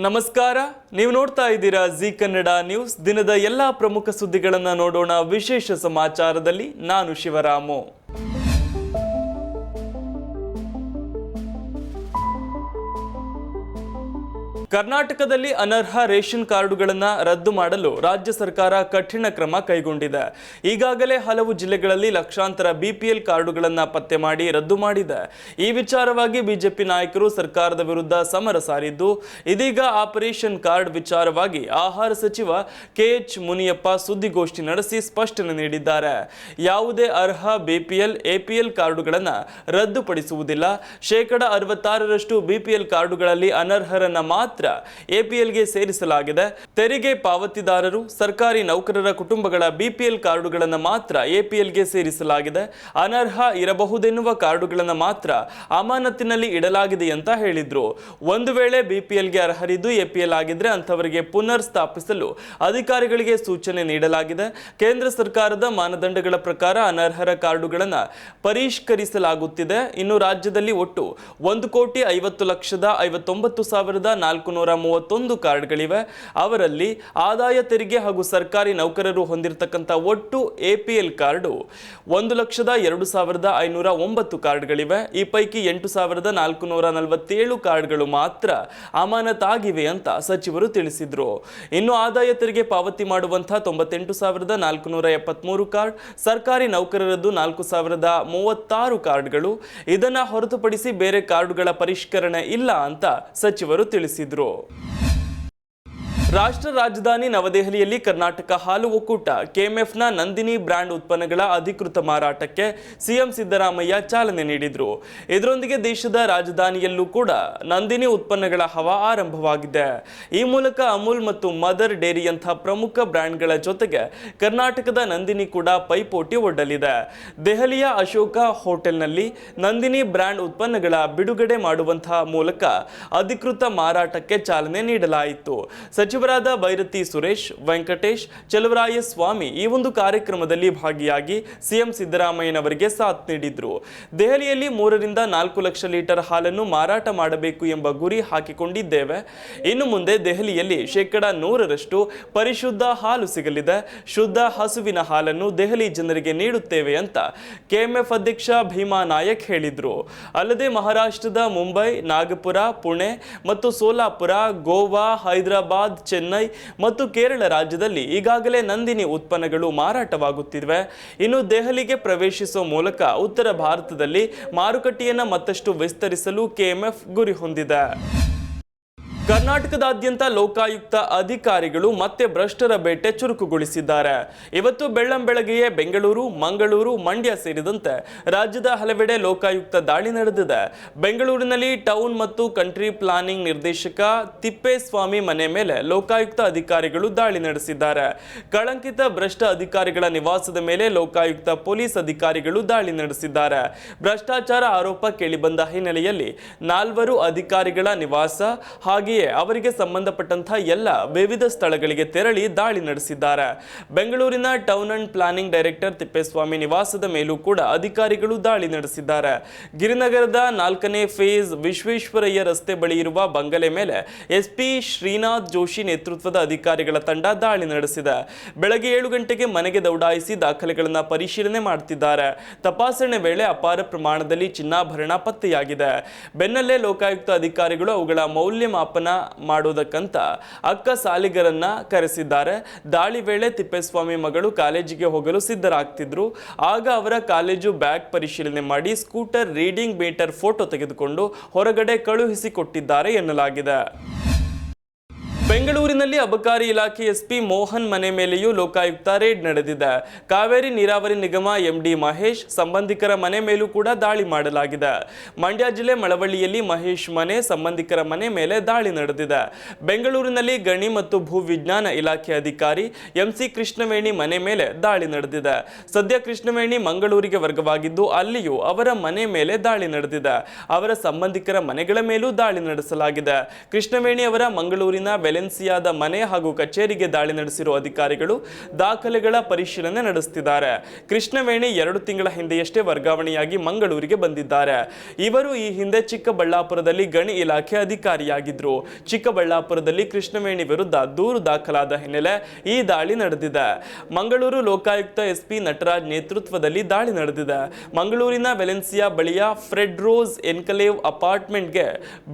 ನಮಸ್ಕಾರ, ನೀವು ನೋಡ್ತಾ ಇದ್ದೀರಾ ಜಿ ಕನ್ನಡ ನ್ಯೂಸ್. ದಿನದ ಎಲ್ಲಾ ಪ್ರಮುಖ ಸುದ್ದಿಗಳನ್ನು ನೋಡೋಣ. ವಿಶೇಷ ಸಮಾಚಾರದಲ್ಲಿ ನಾನು ಶಿವರಾಮು. ಕರ್ನಾಟಕದಲ್ಲಿ ಅನರ್ಹ ರೇಷನ್ ಕಾರ್ಡುಗಳನ್ನು ರದ್ದು ಮಾಡಲು ರಾಜ್ಯ ಸರ್ಕಾರ ಕಠಿಣ ಕ್ರಮ ಕೈಗೊಂಡಿದೆ. ಈಗಾಗಲೇ ಹಲವು ಜಿಲ್ಲೆಗಳಲ್ಲಿ ಲಕ್ಷಾಂತರ ಬಿಪಿಎಲ್ ಕಾರ್ಡುಗಳನ್ನು ಪತ್ತೆ ಮಾಡಿ ರದ್ದು ಮಾಡಿದೆ. ಈ ವಿಚಾರವಾಗಿ ಬಿಜೆಪಿ ನಾಯಕರು ಸರ್ಕಾರದ ವಿರುದ್ಧ ಸಮರ ಸಾರಿದ್ದು, ಇದೀಗ ಆಪರೇಷನ್ ಕಾರ್ಡ್ ವಿಚಾರವಾಗಿ ಆಹಾರ ಸಚಿವ ಕೆಎಚ್ ಮುನಿಯಪ್ಪ ಸುದ್ದಿಗೋಷ್ಠಿ ನಡೆಸಿ ಸ್ಪಷ್ಟನೆ ನೀಡಿದ್ದಾರೆ. ಯಾವುದೇ ಅರ್ಹ ಬಿಪಿಎಲ್ ಎಪಿಎಲ್ ಕಾರ್ಡುಗಳನ್ನು ರದ್ದುಪಡಿಸುವುದಿಲ್ಲ. 66% ಬಿಪಿಎಲ್ ಕಾರ್ಡುಗಳಲ್ಲಿ ಅನರ್ಹರನ್ನ ಮಾತ್ರ ಎಪಿಎಲ್ಗೆ ಸೇರಿಸಲಾಗಿದೆ. ತೆರಿಗೆ ಪಾವತಿದಾರರು, ಸರ್ಕಾರಿ ನೌಕರರ ಕುಟುಂಬಗಳ ಬಿಪಿಎಲ್ ಕಾರ್ಡುಗಳನ್ನು ಮಾತ್ರ ಎಪಿಎಲ್ಗೆ ಸೇರಿಸಲಾಗಿದೆ. ಅನರ್ಹ ಇರಬಹುದೆನ್ನುವ ಕಾರ್ಡುಗಳನ್ನು ಮಾತ್ರ ಅಮಾನತಿನಲ್ಲಿ ಇಡಲಾಗಿದೆ ಅಂತ ಹೇಳಿದ್ರು. ಒಂದು ವೇಳೆ ಬಿಪಿಎಲ್ಗೆ ಅರ್ಹರಿದ್ದು ಎಪಿಎಲ್ ಆಗಿದ್ರೆ ಅಂಥವರಿಗೆ ಪುನರ್ ಸ್ಥಾಪಿಸಲು ಅಧಿಕಾರಿಗಳಿಗೆ ಸೂಚನೆ ನೀಡಲಾಗಿದೆ. ಕೇಂದ್ರ ಸರ್ಕಾರದ ಮಾನದಂಡಗಳ ಪ್ರಕಾರ ಅನರ್ಹರ ಕಾರ್ಡುಗಳನ್ನು ಪರಿಷ್ಕರಿಸಲಾಗುತ್ತಿದೆ. ಇನ್ನು ರಾಜ್ಯದಲ್ಲಿ ಒಟ್ಟು 1,50,59,431 ಕಾರ್ಡ್ಗಳಿವೆ. ಅವರಲ್ಲಿ ಆದಾಯ ತೆರಿಗೆ ಹಾಗೂ ಸರ್ಕಾರಿ ನೌಕರರು ಹೊಂದಿರತಕ್ಕಂಥ ಒಟ್ಟು ಎಪಿಎಲ್ ಕಾರ್ಡು 1,02,509 ಕಾರ್ಡ್ಗಳಿವೆ. ಈ ಪೈಕಿ 8,447 ಕಾರ್ಡ್ಗಳು ಮಾತ್ರ ಅಮಾನತಾಗಿವೆ ಅಂತ ಸಚಿವರು ತಿಳಿಸಿದ್ರು. ಇನ್ನು ಆದಾಯ ತೆರಿಗೆ ಪಾವತಿ ಮಾಡುವಂತಹ 98,473 ಕಾರ್ಡ್, ಸರ್ಕಾರಿ ನೌಕರರದ್ದು 4,036 ಕಾರ್ಡ್ಗಳು. ಇದನ್ನ ಹೊರತುಪಡಿಸಿ ಬೇರೆ ಕಾರ್ಡುಗಳ ಪರಿಷ್ಕರಣೆ ಇಲ್ಲ ಅಂತ ಸಚಿವರು ತಿಳಿಸಿದ್ರು. ರಾಷ್ಟ್ರ ರಾಜಧಾನಿ ನವದೆಹಲಿಯಲ್ಲಿ ಕರ್ನಾಟಕ ಹಾಲು ಒಕ್ಕೂಟ ಕೆಎಂಎಫ್ನ ನಂದಿನಿ ಬ್ರ್ಯಾಂಡ್ ಉತ್ಪನ್ನಗಳ ಅಧಿಕೃತ ಮಾರಾಟಕ್ಕೆ ಸಿಎಂ ಸಿದ್ದರಾಮಯ್ಯ ಚಾಲನೆ ನೀಡಿದರು. ಇದರೊಂದಿಗೆ ದೇಶದ ರಾಜಧಾನಿಯಲ್ಲೂ ಕೂಡ ನಂದಿನಿ ಉತ್ಪನ್ನಗಳ ಹವಾ ಆರಂಭವಾಗಿದೆ. ಈ ಮೂಲಕ ಅಮೂಲ್ ಮತ್ತು ಮದರ್ ಡೇರಿಯಂತಹ ಪ್ರಮುಖ ಬ್ರ್ಯಾಂಡ್ಗಳ ಜೊತೆಗೆ ಕರ್ನಾಟಕದ ನಂದಿನಿ ಕೂಡ ಪೈಪೋಟಿ ಒಡ್ಡಲಿದೆ. ದೆಹಲಿಯ ಅಶೋಕ ಹೋಟೆಲ್ನಲ್ಲಿ ನಂದಿನಿ ಬ್ರ್ಯಾಂಡ್ ಉತ್ಪನ್ನಗಳ ಬಿಡುಗಡೆ ಮಾಡುವಂತಹ ಮೂಲಕ ಅಧಿಕೃತ ಮಾರಾಟಕ್ಕೆ ಚಾಲನೆ ನೀಡಲಾಯಿತು. ಸಚಿವರಾದ ಬೈರತಿ ಸುರೇಶ್, ವೆಂಕಟೇಶ್, ಚಲುವರಾಯಸ್ವಾಮಿ ಈ ಒಂದು ಕಾರ್ಯಕ್ರಮದಲ್ಲಿ ಭಾಗಿಯಾಗಿ ಸಿಎಂ ಸಿದ್ದರಾಮಯ್ಯನವರಿಗೆ ಸಾಥ್ ನೀಡಿದ್ರು. ದೆಹಲಿಯಲ್ಲಿ 3 ರಿಂದ 4 ಲಕ್ಷ ಲೀಟರ್ ಹಾಲನ್ನು ಮಾರಾಟ ಮಾಡಬೇಕು ಎಂಬ ಗುರಿ ಹಾಕಿಕೊಂಡಿದ್ದೇವೆ. ಇನ್ನು ಮುಂದೆ ದೆಹಲಿಯಲ್ಲಿ 100% ಪರಿಶುದ್ಧ ಹಾಲು ಸಿಗಲಿದೆ. ಶುದ್ಧ ಹಸುವಿನ ಹಾಲನ್ನು ದೆಹಲಿ ಜನರಿಗೆ ನೀಡುತ್ತೇವೆ ಅಂತ ಕೆಎಂಎಫ್ ಅಧ್ಯಕ್ಷ ಭೀಮಾ ನಾಯಕ್ ಹೇಳಿದ್ರು. ಅಲ್ಲದೆ ಮಹಾರಾಷ್ಟ್ರದ ಮುಂಬೈ, ನಾಗಪುರ, ಪುಣೆ ಮತ್ತು ಸೋಲಾಪುರ, ಗೋವಾ, ಹೈದರಾಬಾದ್, ಚೆನ್ನೈ ಮತ್ತು ಕೇರಳ ರಾಜ್ಯದಲ್ಲಿ ಈಗಾಗಲೇ ನಂದಿನಿ ಉತ್ಪನ್ನಗಳು ಮಾರಾಟವಾಗುತ್ತಿವೆ. ಇನ್ನು ದೆಹಲಿಗೆ ಪ್ರವೇಶಿಸುವ ಮೂಲಕ ಉತ್ತರ ಭಾರತದಲ್ಲಿ ಮಾರುಕಟ್ಟೆಯನ್ನು ಮತ್ತಷ್ಟು ವಿಸ್ತರಿಸಲು ಕೆಎಂಎಫ್ ಗುರಿ ಹೊಂದಿದೆ. ಕರ್ನಾಟಕದಾದ್ಯಂತ ಲೋಕಾಯುಕ್ತ ಅಧಿಕಾರಿಗಳು ಮತ್ತೆ ಭ್ರಷ್ಟರ ಬೇಟೆ ಚುರುಕುಗೊಳಿಸಿದ್ದಾರೆ. ಇವತ್ತು ಬೆಳ್ಳಂಬೆಳಗ್ಗೆಯೇ ಬೆಂಗಳೂರು, ಮಂಗಳೂರು, ಮಂಡ್ಯ ಸೇರಿದಂತೆ ರಾಜ್ಯದ ಹಲವೆಡೆ ಲೋಕಾಯುಕ್ತ ದಾಳಿ ನಡೆದಿದೆ. ಬೆಂಗಳೂರಿನಲ್ಲಿ ಟೌನ್ ಮತ್ತು ಕಂಟ್ರಿ ಪ್ಲಾನಿಂಗ್ ನಿರ್ದೇಶಕ ತಿಪ್ಪೇಸ್ವಾಮಿ ಮನೆ ಮೇಲೆ ಲೋಕಾಯುಕ್ತ ಅಧಿಕಾರಿಗಳು ದಾಳಿ ನಡೆಸಿದ್ದಾರೆ. ಕಳಂಕಿತ ಭ್ರಷ್ಟ ಅಧಿಕಾರಿಗಳ ನಿವಾಸದ ಮೇಲೆ ಲೋಕಾಯುಕ್ತ ಪೊಲೀಸ್ ಅಧಿಕಾರಿಗಳು ದಾಳಿ ನಡೆಸಿದ್ದಾರೆ. ಭ್ರಷ್ಟಾಚಾರ ಆರೋಪ ಕೇಳಿಬಂದ ಹಿನ್ನೆಲೆಯಲ್ಲಿ 4 ಅಧಿಕಾರಿಗಳ ನಿವಾಸ ಹಾಗೆ ಅವರಿಗೆ ಸಂಬಂಧಪಟ್ಟಂತಹ ಎಲ್ಲ ವಿವಿಧ ಸ್ಥಳಗಳಿಗೆ ತೆರಳಿ ದಾಳಿ ನಡೆಸಿದ್ದಾರೆ. ಬೆಂಗಳೂರಿನ town and planning director Thippeswamy ನಿವಾಸದ ಮೇಲೂ ಕೂಡ ಅಧಿಕಾರಿಗಳು ದಾಳಿ ನಡೆಸಿದ್ದಾರೆ. ಗಿರಿನಗರದ 4ನೇ ಫೇಸ್ ವಿಶ್ವೇಶ್ವರಯ್ಯ ರಸ್ತೆ ಬಳಿ ಇರುವ ಬಂಗಲೆ ಮೇಲೆ ಎಸ್ಪಿ ಶ್ರೀನಾಥ್ ಜೋಶಿ ನೇತೃತ್ವದ ಅಧಿಕಾರಿಗಳ ತಂಡ ದಾಳಿ ನಡೆಸಿದೆ. ಬೆಳಗ್ಗೆ 7 ಗಂಟೆಗೆ ಮನೆಗೆ ದೌಡಾಯಿಸಿ ದಾಖಲೆಗಳನ್ನು ಪರಿಶೀಲನೆ ಮಾಡುತ್ತಿದ್ದಾರೆ. ತಪಾಸಣೆ ವೇಳೆ ಅಪಾರ ಪ್ರಮಾಣದಲ್ಲಿ ಚಿನ್ನಾಭರಣ ಪತ್ತೆಯಾಗಿದೆ. ಬೆನ್ನಲ್ಲೇ ಲೋಕಾಯುಕ್ತ ಅಧಿಕಾರಿಗಳು ಅವುಗಳ ಮೌಲ್ಯಮಾಪನ ಮಾಡೋದಕ್ಕಂತ ಅಕ್ಕ ಸಾಲಿಗರನ್ನ ಕರೆಸಿದ್ದಾರೆ. ದಾಳಿ ವೇಳೆ ತಿಪ್ಪೇಸ್ವಾಮಿ ಮಗಳು ಕಾಲೇಜಿಗೆ ಹೋಗಲು ಸಿದ್ಧರಾಗ್ತಿದ್ರು. ಆಗ ಅವರ ಕಾಲೇಜು ಬ್ಯಾಗ್ ಪರಿಶೀಲನೆ ಮಾಡಿ ಸ್ಕೂಟರ್ ರೀಡಿಂಗ್ ಮೀಟರ್ ಫೋಟೋ ತೆಗೆದುಕೊಂಡು ಹೊರಗಡೆ ಕಳುಹಿಸಿಕೊಟ್ಟಿದ್ದಾರೆ ಎನ್ನಲಾಗಿದೆ. ಬೆಂಗಳೂರಿನಲ್ಲಿ ಅಬಕಾರಿ ಇಲಾಖೆ ಎಸ್ಪಿ ಮೋಹನ್ ಮನೆ ಮೇಲೆಯೂ ಲೋಕಾಯುಕ್ತ ರೇಡ್ ನಡೆದಿದೆ. ಕಾವೇರಿ ನೀರಾವರಿ ನಿಗಮ ಎಂಡಿ ಮಹೇಶ್ ಸಂಬಂಧಿಕರ ಮನೆ ಮೇಲೂ ಕೂಡ ದಾಳಿ ಮಾಡಲಾಗಿದೆ. ಮಂಡ್ಯ ಜಿಲ್ಲೆ ಮಳವಳ್ಳಿಯಲ್ಲಿ ಮಹೇಶ್ ಮನೆ, ಸಂಬಂಧಿಕರ ಮನೆ ಮೇಲೆ ದಾಳಿ ನಡೆದಿದೆ. ಬೆಂಗಳೂರಿನಲ್ಲಿ ಗಣಿ ಮತ್ತು ಭೂವಿಜ್ಞಾನ ಇಲಾಖೆ ಅಧಿಕಾರಿ ಎಂಸಿ ಕೃಷ್ಣವೇಣಿ ಮನೆ ಮೇಲೆ ದಾಳಿ ನಡೆದಿದೆ. ಸದ್ಯ ಕೃಷ್ಣವೇಣಿ ಮಂಗಳೂರಿಗೆ ವರ್ಗವಾಗಿದ್ದು ಅಲ್ಲಿಯೂ ಅವರ ಮನೆ ಮೇಲೆ ದಾಳಿ ನಡೆದಿದೆ. ಅವರ ಸಂಬಂಧಿಕರ ಮನೆಗಳ ಮೇಲೂ ದಾಳಿ ನಡೆಸಲಾಗಿದೆ. ಕೃಷ್ಣವೇಣಿ ಅವರ ಮಂಗಳೂರಿನ ವೆಲೆನ್ಸಿಯಾದ ಮನೆ ಹಾಗೂ ಕಚೇರಿಗೆ ದಾಳಿ ನಡೆಸಿರುವ ಅಧಿಕಾರಿಗಳು ದಾಖಲೆಗಳ ಪರಿಶೀಲನೆ ನಡೆಸುತ್ತಿದ್ದಾರೆ. ಕೃಷ್ಣವೇಣಿ 2 ತಿಂಗಳ ಹಿಂದೆಯಷ್ಟೇ ವರ್ಗಾವಣೆಯಾಗಿ ಮಂಗಳೂರಿಗೆ ಬಂದಿದ್ದಾರೆ. ಇವರು ಈ ಹಿಂದೆ ಚಿಕ್ಕಬಳ್ಳಾಪುರದಲ್ಲಿ ಗಣಿ ಇಲಾಖೆ ಅಧಿಕಾರಿಯಾಗಿದ್ರು. ಚಿಕ್ಕಬಳ್ಳಾಪುರದಲ್ಲಿ ಕೃಷ್ಣವೇಣಿ ವಿರುದ್ಧ ದೂರು ದಾಖಲಾದ ಹಿನ್ನೆಲೆ ಈ ದಾಳಿ ನಡೆದಿದೆ. ಮಂಗಳೂರು ಲೋಕಾಯುಕ್ತ ಎಸ್ಪಿ ನಟರಾಜ್ ನೇತೃತ್ವದಲ್ಲಿ ದಾಳಿ ನಡೆದಿದೆ. ಮಂಗಳೂರಿನ ವೆಲೆನ್ಸಿಯಾ ಬಳಿಯ ಫ್ರೆಡ್ ರೋಸ್ ಎನ್ಕಲೇವ್ ಅಪಾರ್ಟ್ಮೆಂಟ್ಗೆ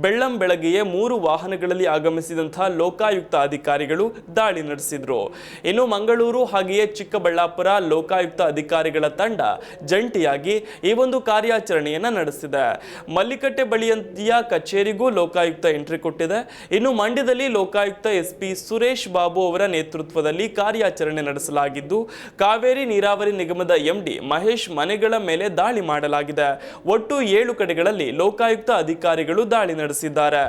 ಬೆಳ್ಳಂ ಬೆಳಗ್ಗೆಯೇ 3 ವಾಹನಗಳಲ್ಲಿ ಆಗಮಿಸಿದಂತಹ ಲೋಕಾಯುಕ್ತ ಅಧಿಕಾರಿಗಳು ದಾಳಿ ನಡೆಸಿದ್ರು. ಇನ್ನು ಮಂಗಳೂರು ಹಾಗೆಯೇ ಚಿಕ್ಕಬಳ್ಳಾಪುರ ಲೋಕಾಯುಕ್ತ ಅಧಿಕಾರಿಗಳ ತಂಡ ಜಂಟಿಯಾಗಿ ಈ ಒಂದು ಕಾರ್ಯಾಚರಣೆಯನ್ನ ನಡೆಸಿದೆ. ಮಲ್ಲಿಕಟ್ಟೆ ಬಳಿಯ ಕಚೇರಿಗೂ ಲೋಕಾಯುಕ್ತ ಎಂಟ್ರಿ ಕೊಟ್ಟಿದೆ. ಇನ್ನು ಮಂಡ್ಯದಲ್ಲಿ ಲೋಕಾಯುಕ್ತ ಎಸ್ಪಿ ಸುರೇಶ್ ಬಾಬು ಅವರ ನೇತೃತ್ವದಲ್ಲಿ ಕಾರ್ಯಾಚರಣೆ ನಡೆಸಲಾಗಿದ್ದು, ಕಾವೇರಿ ನೀರಾವರಿ ನಿಗಮದ ಎಂಡಿ ಮಹೇಶ್ ಮನೆಗಳ ಮೇಲೆ ದಾಳಿ ಮಾಡಲಾಗಿದೆ. ಒಟ್ಟು 7 ಕಡೆಗಳಲ್ಲಿ ಲೋಕಾಯುಕ್ತ ಅಧಿಕಾರಿಗಳು ದಾಳಿ ನಡೆಸಿದ್ದಾರೆ.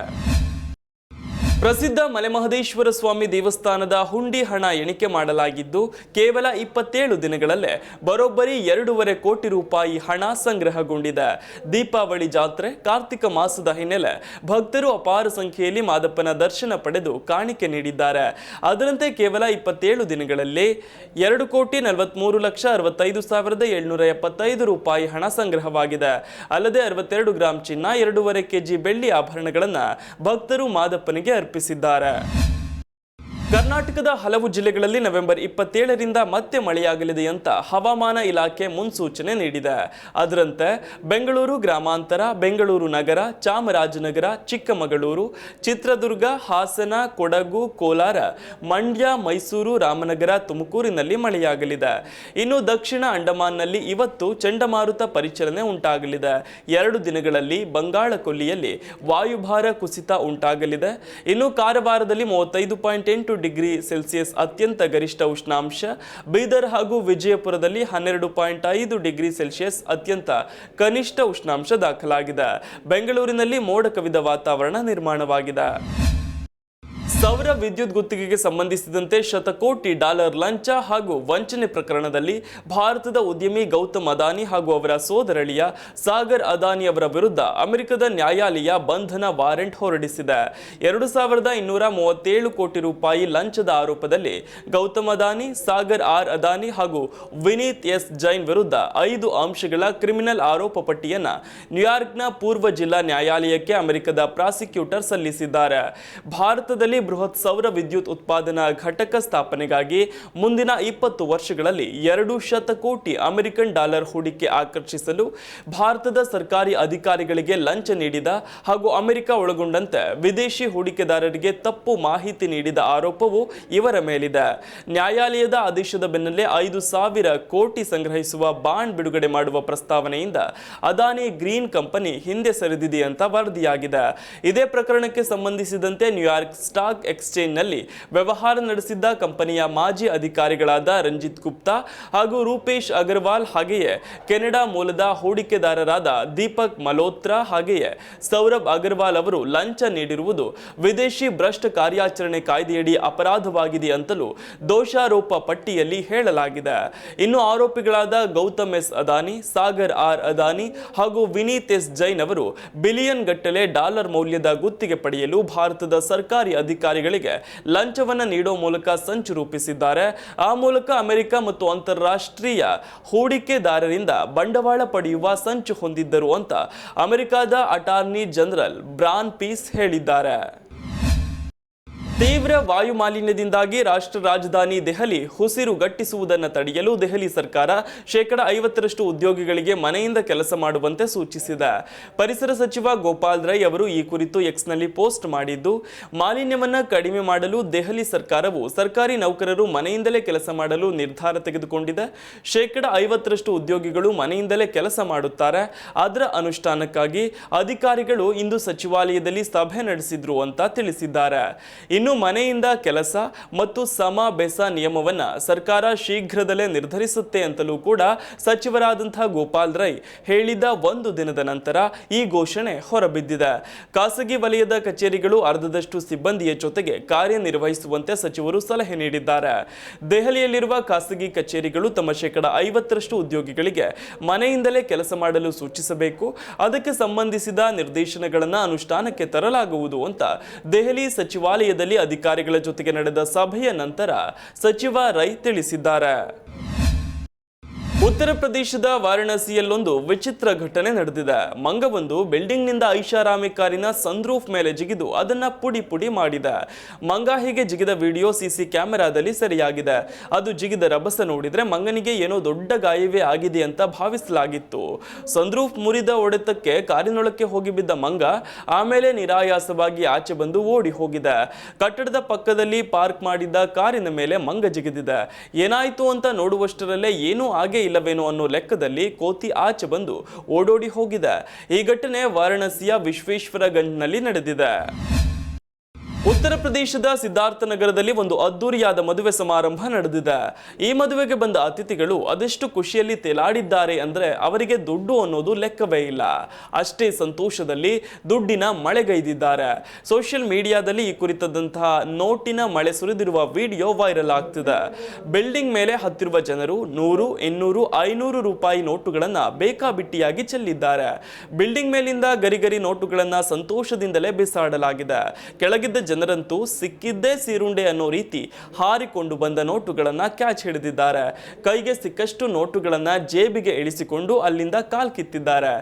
ಪ್ರಸಿದ್ಧ ಮಲೆಮಹದೇಶ್ವರ ಸ್ವಾಮಿ ದೇವಸ್ಥಾನದ ಹುಂಡಿ ಹಣ ಎಣಿಕೆ ಮಾಡಲಾಗಿದ್ದು, ಕೇವಲ 27 ದಿನಗಳಲ್ಲೇ ಬರೋಬ್ಬರಿ 2.5 ಕೋಟಿ ರೂಪಾಯಿ ಹಣ ಸಂಗ್ರಹಗೊಂಡಿದೆ. ದೀಪಾವಳಿ ಜಾತ್ರೆ, ಕಾರ್ತಿಕ ಮಾಸದ ಹಿನ್ನೆಲೆ ಭಕ್ತರು ಅಪಾರ ಸಂಖ್ಯೆಯಲ್ಲಿ ಮಾದಪ್ಪನ ದರ್ಶನ ಪಡೆದು ಕಾಣಿಕೆ ನೀಡಿದ್ದಾರೆ. ಅದರಂತೆ ಕೇವಲ 27 ದಿನಗಳಲ್ಲಿ 2,43,65,775 ರೂಪಾಯಿ ಹಣ ಸಂಗ್ರಹವಾಗಿದೆ. ಅಲ್ಲದೆ 62 ಗ್ರಾಂ ಚಿನ್ನ, 2.5 ಕೆಜಿ ಬೆಳ್ಳಿ ಆಭರಣಗಳನ್ನು ಭಕ್ತರು ಮಾದಪ್ಪನಿಗೆ ಅರ್ಪಿಸಿದ್ದಾರೆ. ಕರ್ನಾಟಕದ ಹಲವು ಜಿಲ್ಲೆಗಳಲ್ಲಿ ನವೆಂಬರ್ 27ರಿಂದ ಮತ್ತೆ ಮಳೆಯಾಗಲಿದೆ ಅಂತ ಹವಾಮಾನ ಇಲಾಖೆ ಮುನ್ಸೂಚನೆ ನೀಡಿದೆ. ಅದರಂತೆ ಬೆಂಗಳೂರು ಗ್ರಾಮಾಂತರ, ಬೆಂಗಳೂರು ನಗರ, ಚಾಮರಾಜನಗರ, ಚಿಕ್ಕಮಗಳೂರು, ಚಿತ್ರದುರ್ಗ, ಹಾಸನ, ಕೊಡಗು, ಕೋಲಾರ, ಮಂಡ್ಯ, ಮೈಸೂರು, ರಾಮನಗರ, ತುಮಕೂರಿನಲ್ಲಿ ಮಳೆಯಾಗಲಿದೆ. ಇನ್ನು ದಕ್ಷಿಣ ಅಂಡಮಾನ್ನಲ್ಲಿ ಇವತ್ತು ಚಂಡಮಾರುತ ಪರಿಚಲನೆ ಉಂಟಾಗಲಿದೆ. 2 ದಿನಗಳಲ್ಲಿ ಬಂಗಾಳ ಕೊಲ್ಲಿಯಲ್ಲಿ ವಾಯುಭಾರ ಕುಸಿತ ಉಂಟಾಗಲಿದೆ. ಇನ್ನು ಕಾರವಾರದಲ್ಲಿ 35.8 ಡಿಗ್ರಿ ಸೆಲ್ಸಿಯಸ್ ಅತ್ಯಂತ ಗರಿಷ್ಠ ಉಷ್ಣಾಂಶ, ಬೀದರ್ ಹಾಗೂ ವಿಜಯಪುರದಲ್ಲಿ 12.5 ಡಿಗ್ರಿ ಸೆಲ್ಸಿಯಸ್ ಅತ್ಯಂತ ಕನಿಷ್ಠ ಉಷ್ಣಾಂಶ ದಾಖಲಾಗಿದೆ. ಬೆಂಗಳೂರಿನಲ್ಲಿ ಮೋಡ ಕವಿದ ವಾತಾವರಣ ನಿರ್ಮಾಣವಾಗಿದೆ. ಸೌರ ವಿದ್ಯುತ್ ಗುತ್ತಿಗೆಗೆ ಸಂಬಂಧಿಸಿದಂತೆ ಶತಕೋಟಿ ಡಾಲರ್ ಲಂಚ ಹಾಗೂ ವಂಚನೆ ಪ್ರಕರಣದಲ್ಲಿ ಭಾರತದ ಉದ್ಯಮಿ ಗೌತಮ್ ಅದಾನಿ ಹಾಗೂ ಅವರ ಸೋದರಳಿಯ ಸಾಗರ್ ಅದಾನಿ ಅವರ ವಿರುದ್ಧ ಅಮೆರಿಕದ ನ್ಯಾಯಾಲಯ ಬಂಧನ ವಾರೆಂಟ್ ಹೊರಡಿಸಿದೆ. 2,237 ಕೋಟಿ ರೂಪಾಯಿ ಲಂಚದ ಆರೋಪದಲ್ಲಿ ಗೌತಮ್ ಅದಾನಿ, ಸಾಗರ್ ಆರ್ ಅದಾನಿ ಹಾಗೂ ವಿನೀತ್ ಎಸ್ ಜೈನ್ ವಿರುದ್ಧ 5 ಅಂಶಗಳ ಕ್ರಿಮಿನಲ್ ಆರೋಪ ಪಟ್ಟಿಯನ್ನ ನ್ಯೂಯಾರ್ಕ್ನ ಪೂರ್ವ ಜಿಲ್ಲಾ ನ್ಯಾಯಾಲಯಕ್ಕೆ ಅಮೆರಿಕದ ಪ್ರಾಸಿಕ್ಯೂಟರ್ ಸಲ್ಲಿಸಿದ್ದಾರೆ. ಭಾರತದಲ್ಲಿ ಬೃಹತ್ ಸೌರ ವಿದ್ಯುತ್ ಉತ್ಪಾದನಾ ಘಟಕ ಸ್ಥಾಪನೆಗಾಗಿ ಮುಂದಿನ 20 ವರ್ಷಗಳಲ್ಲಿ 200 ಕೋಟಿ ಅಮೆರಿಕನ್ ಡಾಲರ್ ಹೂಡಿಕೆ ಆಕರ್ಷಿಸಲು ಭಾರತದ ಸರ್ಕಾರಿ ಅಧಿಕಾರಿಗಳಿಗೆ ಲಂಚ ನೀಡಿದ ಹಾಗೂ ಅಮೆರಿಕ ಒಳಗೊಂಡಂತೆ ವಿದೇಶಿ ಹೂಡಿಕೆದಾರರಿಗೆ ತಪ್ಪು ಮಾಹಿತಿ ನೀಡಿದ ಆರೋಪವು ಇವರ ಮೇಲಿದೆ. ನ್ಯಾಯಾಲಯದ ಆದೇಶದ ಬೆನ್ನಲ್ಲೇ 5,000 ಕೋಟಿ ಸಂಗ್ರಹಿಸುವ ಬಾಂಡ್ ಬಿಡುಗಡೆ ಮಾಡುವ ಪ್ರಸ್ತಾವನೆಯಿಂದ ಅದಾನಿ ಗ್ರೀನ್ ಕಂಪನಿ ಹಿಂದೆ ಸರಿದಿದೆ ಅಂತ ವರದಿಯಾಗಿದೆ. ಇದೇ ಪ್ರಕರಣಕ್ಕೆ ಸಂಬಂಧಿಸಿದಂತೆ ನ್ಯೂಯಾರ್ಕ್ ಸ್ಟಾಕ್ ಎಕ್ಸ್ಚೇಂಜ್ನಲ್ಲಿ ವ್ಯವಹಾರ ನಡೆಸಿದ್ದ ಕಂಪನಿಯ ಮಾಜಿ ಅಧಿಕಾರಿಗಳಾದ ರಂಜಿತ್ ಗುಪ್ತಾ ಹಾಗೂ ರೂಪೇಶ್ ಅಗರ್ವಾಲ್, ಹಾಗೆಯೇ ಕೆನಡಾ ಮೂಲದ ಹೂಡಿಕೆದಾರರಾದ ದೀಪಕ್ ಮಲ್ಹೋತ್ರಾ ಹಾಗೆಯೇ ಸೌರಭ್ ಅಗರ್ವಾಲ್ ಅವರು ಲಂಚ ನೀಡಿರುವುದು ವಿದೇಶಿ ಭ್ರಷ್ಟ ಕಾರ್ಯಾಚರಣೆ ಕಾಯ್ದೆಯಡಿ ಅಪರಾಧವಾಗಿದೆ ಅಂತಲೂ ದೋಷಾರೋಪ ಪಟ್ಟಿಯಲ್ಲಿ ಹೇಳಲಾಗಿದೆ. ಇನ್ನು ಆರೋಪಿಗಳಾದ ಗೌತಮ್ ಎಸ್ ಅದಾನಿ, ಸಾಗರ್ ಆರ್ ಅದಾನಿ ಹಾಗೂ ವಿನೀತ್ ಎಸ್ ಜೈನ್ ಅವರು ಬಿಲಿಯನ್ ಗಟ್ಟಲೆ ಡಾಲರ್ ಮೌಲ್ಯದ ಗುತ್ತಿಗೆ ಪಡೆಯಲು ಭಾರತದ ಸರ್ಕಾರಿ ಅಧಿಕಾರಿಗಳಿಗೆ ಲಂಚವನ್ನು ನೀಡುವ ಮೂಲಕ ಸಂಚು ರೂಪಿಸಿದ್ದಾರೆ. ಆ ಮೂಲಕ ಅಮೆರಿಕ ಮತ್ತು ಅಂತಾರಾಷ್ಟ್ರೀಯ ಹೂಡಿಕೆದಾರರಿಂದ ಬಂಡವಾಳ ಪಡೆಯುವ ಸಂಚು ಹೊಂದಿದ್ದರು ಅಂತ ಅಮೆರಿಕದ ಅಟಾರ್ನಿ ಜನರಲ್ ಬ್ರಾನ್ ಪೀಸ್ ಹೇಳಿದ್ದಾರೆ. ತೀವ್ರ ವಾಯು ಮಾಲಿನ್ಯದಿಂದಾಗಿ ರಾಷ್ಟ್ರ ರಾಜಧಾನಿ ದೆಹಲಿ ಉಸಿರುಗಟ್ಟಿಸುವುದನ್ನು ತಡೆಯಲು ದೆಹಲಿ ಸರ್ಕಾರ 50% ಉದ್ಯೋಗಿಗಳಿಗೆ ಮನೆಯಿಂದ ಕೆಲಸ ಮಾಡುವಂತೆ ಸೂಚಿಸಿದೆ. ಪರಿಸರ ಸಚಿವ ಗೋಪಾಲ್ ರೈ ಅವರು ಈ ಕುರಿತು ಎಕ್ಸ್ನಲ್ಲಿ ಪೋಸ್ಟ್ ಮಾಡಿದ್ದು, ಮಾಲಿನ್ಯವನ್ನು ಕಡಿಮೆ ಮಾಡಲು ದೆಹಲಿ ಸರ್ಕಾರವು ಸರ್ಕಾರಿ ನೌಕರರು ಮನೆಯಿಂದಲೇ ಕೆಲಸ ಮಾಡಲು ನಿರ್ಧಾರ ತೆಗೆದುಕೊಂಡಿದೆ. 50% ಉದ್ಯೋಗಿಗಳು ಮನೆಯಿಂದಲೇ ಕೆಲಸ ಮಾಡುತ್ತಾರೆ. ಅದರ ಅನುಷ್ಠಾನಕ್ಕಾಗಿ ಅಧಿಕಾರಿಗಳು ಇಂದು ಸಚಿವಾಲಯದಲ್ಲಿ ಸಭೆ ನಡೆಸಿದ್ರು ಅಂತ ತಿಳಿಸಿದ್ದಾರೆ. ಇನ್ನು ಮನೆಯಿಂದ ಕೆಲಸ ಮತ್ತು ಸಮ ಬೆಸ ನಿಯಮವನ್ನ ಸರ್ಕಾರ ಶೀಘ್ರದಲ್ಲೇ ನಿರ್ಧರಿಸುತ್ತೆ ಅಂತಲೂ ಕೂಡ ಸಚಿವರಾದಂತಹ ಗೋಪಾಲ್ ರೈ ಹೇಳಿದ 1 ದಿನದ ನಂತರ ಈ ಘೋಷಣೆ ಹೊರಬಿದ್ದಿದೆ. ಖಾಸಗಿ ವಲಯದ ಕಚೇರಿಗಳು ಅರ್ಧದಷ್ಟು ಸಿಬ್ಬಂದಿಯ ಜೊತೆಗೆ ಕಾರ್ಯನಿರ್ವಹಿಸುವಂತೆ ಸಚಿವರು ಸಲಹೆ ನೀಡಿದ್ದಾರೆ. ದೆಹಲಿಯಲ್ಲಿರುವ ಖಾಸಗಿ ಕಚೇರಿಗಳು ತಮ್ಮ 50% ಉದ್ಯೋಗಿಗಳಿಗೆ ಮನೆಯಿಂದಲೇ ಕೆಲಸ ಮಾಡಲು ಸೂಚಿಸಬೇಕು. ಅದಕ್ಕೆ ಸಂಬಂಧಿಸಿದ ನಿರ್ದೇಶನಗಳನ್ನು ಅನುಷ್ಠಾನಕ್ಕೆ ತರಲಾಗುವುದು ಅಂತ ದೆಹಲಿ ಸಚಿವಾಲಯದಲ್ಲಿ ಅಧಿಕಾರಿಗಳ ಜೊತೆಗೆ ನಡೆದ ಸಭೆಯ ನಂತರ ಸಚಿವ ರೈ ತಿಳಿಸಿದ್ದಾರೆ. ಉತ್ತರ ಪ್ರದೇಶದ ವಾರಣಾಸಿಯಲ್ಲೊಂದು ವಿಚಿತ್ರ ಘಟನೆ ನಡೆದಿದೆ. ಮಂಗವೊಂದು ಬಿಲ್ಡಿಂಗ್ನಿಂದ ಐಷಾರಾಮಿ ಕಾರಿನ ಸನ್ರೂಫ್ ಮೇಲೆ ಜಿಗಿದು ಅದನ್ನ ಪುಡಿ ಪುಡಿ ಮಾಡಿದೆ. ಮಂಗ ಹೀಗೆ ಜಿಗಿದ ವಿಡಿಯೋ ಸಿಸಿ ಕ್ಯಾಮೆರಾದಲ್ಲಿ ಸೆರೆಯಾಗಿದೆ. ಅದು ಜಿಗಿದ ರಭಸ ನೋಡಿದ್ರೆ ಮಂಗನಿಗೆ ಏನೋ ದೊಡ್ಡ ಗಾಯವೇ ಆಗಿದೆ ಅಂತ ಭಾವಿಸಲಾಗಿತ್ತು. ಸನ್ರೂಫ್ ಮುರಿದ ಹೊಡೆತಕ್ಕೆ ಕಾರಿನೊಳಕ್ಕೆ ಹೋಗಿ ಬಿದ್ದ ಮಂಗ ಆಮೇಲೆ ನಿರಾಯಾಸವಾಗಿ ಆಚೆ ಬಂದು ಓಡಿ ಹೋಗಿದೆ. ಕಟ್ಟಡದ ಪಕ್ಕದಲ್ಲಿ ಪಾರ್ಕ್ ಮಾಡಿದ್ದ ಕಾರಿನ ಮೇಲೆ ಮಂಗ ಜಿಗಿದಿದೆ. ಏನಾಯ್ತು ಅಂತ ನೋಡುವಷ್ಟರಲ್ಲೇ ಏನೂ ಆಗೇ ಇಲ್ಲವೇನೋ ಅನ್ನೋ ಲೆಕ್ಕದಲ್ಲಿ ಕೋತಿ ಆಚೆ ಬಂದು ಓಡೋಡಿ ಹೋಗಿದೆ. ಈ ಘಟನೆ ವಾರಣಾಸಿಯ ವಿಶ್ವೇಶ್ವರಗಂಜ್ನಲ್ಲಿ ನಡೆದಿದೆ. ಉತ್ತರ ಪ್ರದೇಶದ ಸಿದ್ಧಾರ್ಥ ನಗರದಲ್ಲಿ ಒಂದು ಅದ್ದೂರಿಯಾದ ಮದುವೆ ಸಮಾರಂಭ ನಡೆದಿದೆ. ಈ ಮದುವೆಗೆ ಬಂದ ಅತಿಥಿಗಳು ಅದೆಷ್ಟು ಖುಷಿಯಲ್ಲಿ ತೇಲಾಡಿದ್ದಾರೆ ಅಂದ್ರೆ ಅವರಿಗೆ ದುಡ್ಡು ಅನ್ನೋದು ಲೆಕ್ಕವೇ ಇಲ್ಲ. ಅಷ್ಟೇ ಸಂತೋಷದಲ್ಲಿ ದುಡ್ಡಿನ ಮಳೆಗೈದಿದ್ದಾರೆ. ಸೋಷಿಯಲ್ ಮೀಡಿಯಾದಲ್ಲಿ ಈ ಕುರಿತಂತಹ ನೋಟಿನ ಮಳೆ ಸುರಿದಿರುವ ವಿಡಿಯೋ ವೈರಲ್ ಆಗ್ತಿದೆ. ಬಿಲ್ಡಿಂಗ್ ಮೇಲೆ ಹತ್ತಿರುವ ಜನರು 100, 200, 500 ರೂಪಾಯಿ ನೋಟುಗಳನ್ನ ಬೇಕಾಬಿಟ್ಟಿಯಾಗಿ ಚೆಲ್ಲಿದ್ದಾರೆ. ಬಿಲ್ಡಿಂಗ್ ಮೇಲಿಂದ ಗರಿಗರಿ ನೋಟುಗಳನ್ನ ಸಂತೋಷದಿಂದಲೇ ಬಿಸಾಡಲಾಗಿದೆ. ಕೆಳಗಿದ್ದ ಜನರಂತೂ ಸಿಕ್ಕಿದ್ದೇ ಸೀರುಂಡೆ ಅನ್ನೋ ರೀತಿ ಹಾರಿಕೊಂಡು ಬಂದ ನೋಟುಗಳನ್ನ ಕ್ಯಾಚ್ ಹಿಡಿದಿದ್ದಾರೆ. ಕೈಗೆ ಸಿಕ್ಕಷ್ಟು ನೋಟುಗಳನ್ನ ಜೇಬಿಗೆ ಇಳಿಸಿಕೊಂಡು ಅಲ್ಲಿಂದ ಕಾಲ್ ಕಿತ್ತಿದ್ದಾರೆ.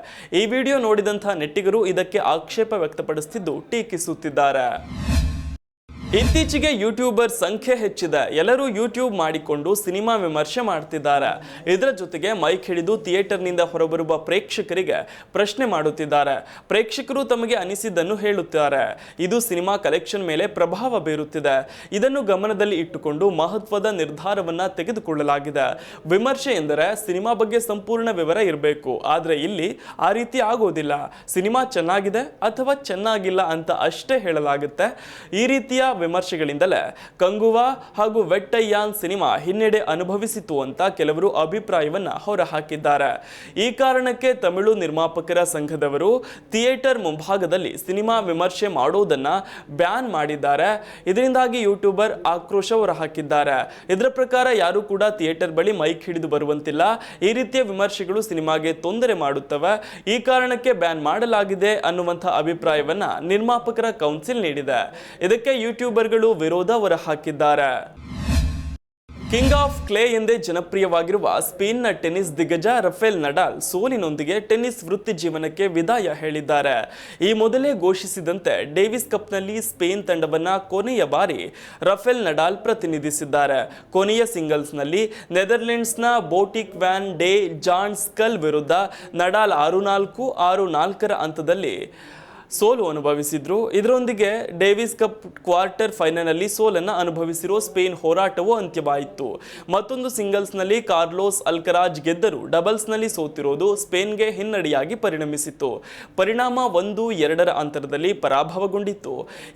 ಈ ವಿಡಿಯೋ ನೋಡಿದಂತಹ ನೆಟ್ಟಿಗರು ಇದಕ್ಕೆ ಆಕ್ಷೇಪ ವ್ಯಕ್ತಪಡಿಸುತ್ತಿದ್ದು ಟೀಕಿಸುತ್ತಿದ್ದಾರೆ. ಇತ್ತೀಚೆಗೆ ಯೂಟ್ಯೂಬರ್ ಸಂಖ್ಯೆ ಹೆಚ್ಚಿದೆ. ಎಲ್ಲರೂ ಯೂಟ್ಯೂಬ್ ಮಾಡಿಕೊಂಡು ಸಿನಿಮಾ ವಿಮರ್ಶೆ ಮಾಡ್ತಿದ್ದಾರೆ. ಇದರ ಜೊತೆಗೆ ಮೈಕ್ ಹಿಡಿದು ಥಿಯೇಟರ್ನಿಂದ ಹೊರಬರುವ ಪ್ರೇಕ್ಷಕರಿಗೆ ಪ್ರಶ್ನೆ ಮಾಡುತ್ತಿದ್ದಾರೆ. ಪ್ರೇಕ್ಷಕರು ತಮಗೆ ಅನಿಸಿದ್ದನ್ನು ಹೇಳುತ್ತಾರೆ. ಇದು ಸಿನಿಮಾ ಕಲೆಕ್ಷನ್ ಮೇಲೆ ಪ್ರಭಾವ ಬೀರುತ್ತಿದೆ. ಇದನ್ನು ಗಮನದಲ್ಲಿ ಇಟ್ಟುಕೊಂಡು ಮಹತ್ವದ ನಿರ್ಧಾರವನ್ನ ತೆಗೆದುಕೊಳ್ಳಲಾಗಿದೆ. ವಿಮರ್ಶೆ ಎಂದರೆ ಸಿನಿಮಾ ಬಗ್ಗೆ ಸಂಪೂರ್ಣ ವಿವರ ಇರಬೇಕು. ಆದರೆ ಇಲ್ಲಿ ಆ ರೀತಿ ಆಗೋದಿಲ್ಲ. ಸಿನಿಮಾ ಚೆನ್ನಾಗಿದೆ ಅಥವಾ ಚೆನ್ನಾಗಿಲ್ಲ ಅಂತ ಅಷ್ಟೇ ಹೇಳಲಾಗುತ್ತೆ. ಈ ರೀತಿಯ ವಿಮರ್ಶೆಗಳಿಂದಲೇ ಕಂಗುವಾ ಹಾಗೂ ವೆಟ್ಟಯ್ಯಾನ್ ಸಿನಿಮಾ ಹಿನ್ನಡೆ ಅನುಭವಿಸಿತು ಅಂತ ಕೆಲವರು ಅಭಿಪ್ರಾಯವನ್ನ ಹೊರಹಾಕಿದ್ದಾರೆ. ಈ ಕಾರಣಕ್ಕೆ ತಮಿಳು ನಿರ್ಮಾಪಕರ ಸಂಘದವರು ಥಿಯೇಟರ್ ಮುಂಭಾಗದಲ್ಲಿ ಸಿನಿಮಾ ವಿಮರ್ಶೆ ಮಾಡೋದನ್ನ ಬ್ಯಾನ್ ಮಾಡಿದ್ದಾರೆ. ಇದರಿಂದಾಗಿ ಯೂಟ್ಯೂಬರ್ ಆಕ್ರೋಶ ಹೊರಹಾಕಿದ್ದಾರೆ. ಇದರ ಪ್ರಕಾರ ಯಾರು ಕೂಡ ಥಿಯೇಟರ್ ಬಳಿ ಮೈಕ್ ಹಿಡಿದು ಬರುವಂತಿಲ್ಲ. ಈ ರೀತಿಯ ವಿಮರ್ಶೆಗಳು ಸಿನಿಮಾಗೆ ತೊಂದರೆ ಮಾಡುತ್ತವೆ. ಈ ಕಾರಣಕ್ಕೆ ಬ್ಯಾನ್ ಮಾಡಲಾಗಿದೆ ಅನ್ನುವಂತಹ ಅಭಿಪ್ರಾಯವನ್ನ ನಿರ್ಮಾಪಕರ ಕೌನ್ಸಿಲ್ ನೀಡಿದೆ. ಇದಕ್ಕೆ ಯೂಟ್ಯೂಬರ್ಗಳು ವಿರೋಧ ಹೊರಹಾಕಿದ್ದಾರೆ. ಕಿಂಗ್ ಆಫ್ ಕ್ಲೇ ಎಂದೇ ಜನಪ್ರಿಯವಾಗಿರುವ ಸ್ಪೇನ್ನ ಟೆನ್ನಿಸ್ ದಿಗ್ಗಜ ರಫೇಲ್ ನಡಾಲ್ ಸೋಲಿನೊಂದಿಗೆ ಟೆನ್ನಿಸ್ ವೃತ್ತಿ ಜೀವನಕ್ಕೆ ವಿದಾಯ ಹೇಳಿದ್ದಾರೆ. ಈ ಮೊದಲೇ ಘೋಷಿಸಿದಂತೆ ಡೇವಿಸ್ ಕಪ್ನಲ್ಲಿ ಸ್ಪೇನ್ ತಂಡವನ್ನ ಕೊನೆಯ ಬಾರಿ ರಫೇಲ್ ನಡಾಲ್ ಪ್ರತಿನಿಧಿಸಿದ್ದಾರೆ. ಕೊನೆಯ ಸಿಂಗಲ್ಸ್ನಲ್ಲಿ ನೆದರ್ಲೆಂಡ್ಸ್ನ ಬೋಟಿಕ್ ವ್ಯಾನ್ ಡೆ ಜಾನ್ಸ್ಕಲ್ ವಿರುದ್ಧ ನಡಾಲ್ 6-4, 6-4 ಅಂತದಲ್ಲಿ ಸೋಲು ಅನುಭವಿಸಿದ್ರು. ಇದರೊಂದಿಗೆ ಡೇವಿಸ್ ಕಪ್ ಕ್ವಾರ್ಟರ್ ಫೈನಲ್ನಲ್ಲಿ ಸೋಲನ್ನು ಅನುಭವಿಸಿರೋ ಸ್ಪೇನ್ ಹೋರಾಟವೂ ಅಂತ್ಯವಾಯಿತು. ಮತ್ತೊಂದು ಸಿಂಗಲ್ಸ್ನಲ್ಲಿ ಕಾರ್ಲೋಸ್ ಅಲ್ಕರಾಜ್ ಗೆದ್ದರು. ಡಬಲ್ಸ್ನಲ್ಲಿ ಸೋತಿರೋದು ಸ್ಪೇನ್ಗೆ ಹಿನ್ನಡೆಯಾಗಿ ಪರಿಣಮಿಸಿತು. ಪರಿಣಾಮ 1-2 ಅಂತರದಲ್ಲಿ ಪರಾಭವಗೊಂಡಿತ್ತು.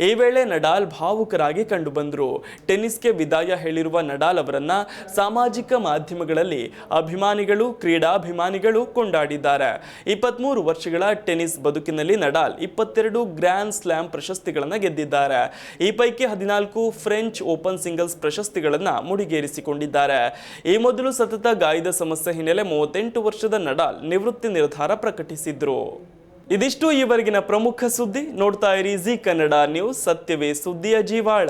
ಈ ವೇಳೆ ನಡಾಲ್ ಭಾವುಕರಾಗಿ ಕಂಡುಬಂದರು. ಟೆನ್ನಿಸ್ಗೆ ವಿದಾಯ ಹೇಳಿರುವ ನಡಾಲ್ ಅವರನ್ನ ಸಾಮಾಜಿಕ ಮಾಧ್ಯಮಗಳಲ್ಲಿ ಅಭಿಮಾನಿಗಳು, ಕ್ರೀಡಾಭಿಮಾನಿಗಳು ಕೊಂಡಾಡಿದ್ದಾರೆ. 23 ವರ್ಷಗಳ ಟೆನ್ನಿಸ್ ಬದುಕಿನಲ್ಲಿ ನಡಾಲ್ 22 ಗ್ರ್ಯಾಂಡ್ ಸ್ಲಾಮ್ ಪ್ರಶಸ್ತಿಗಳನ್ನು ಗೆದ್ದಿದ್ದಾರೆ. ಈ ಪೈಕಿ 14 ಫ್ರೆಂಚ್ ಓಪನ್ ಸಿಂಗಲ್ಸ್ ಪ್ರಶಸ್ತಿಗಳನ್ನು ಮುಡಿಗೇರಿಸಿಕೊಂಡಿದ್ದಾರೆ. ಈ ಮೊದಲು ಸತತ ಗಾಯದ ಸಮಸ್ಯೆ ಹಿನ್ನೆಲೆ 38 ವರ್ಷದ ನಡಾಲ್ ನಿವೃತ್ತಿ ನಿರ್ಧಾರ ಪ್ರಕಟಿಸಿದ್ರು. ಇದಿಷ್ಟು ಈವರೆಗಿನ ಪ್ರಮುಖ ಸುದ್ದಿ. ನೋಡ್ತಾ ಇರಿ ಜಿ ಕನ್ನಡ ನ್ಯೂಸ್, ಸತ್ಯವೇ ಸುದ್ದಿಯ ಜೀವಾಳ.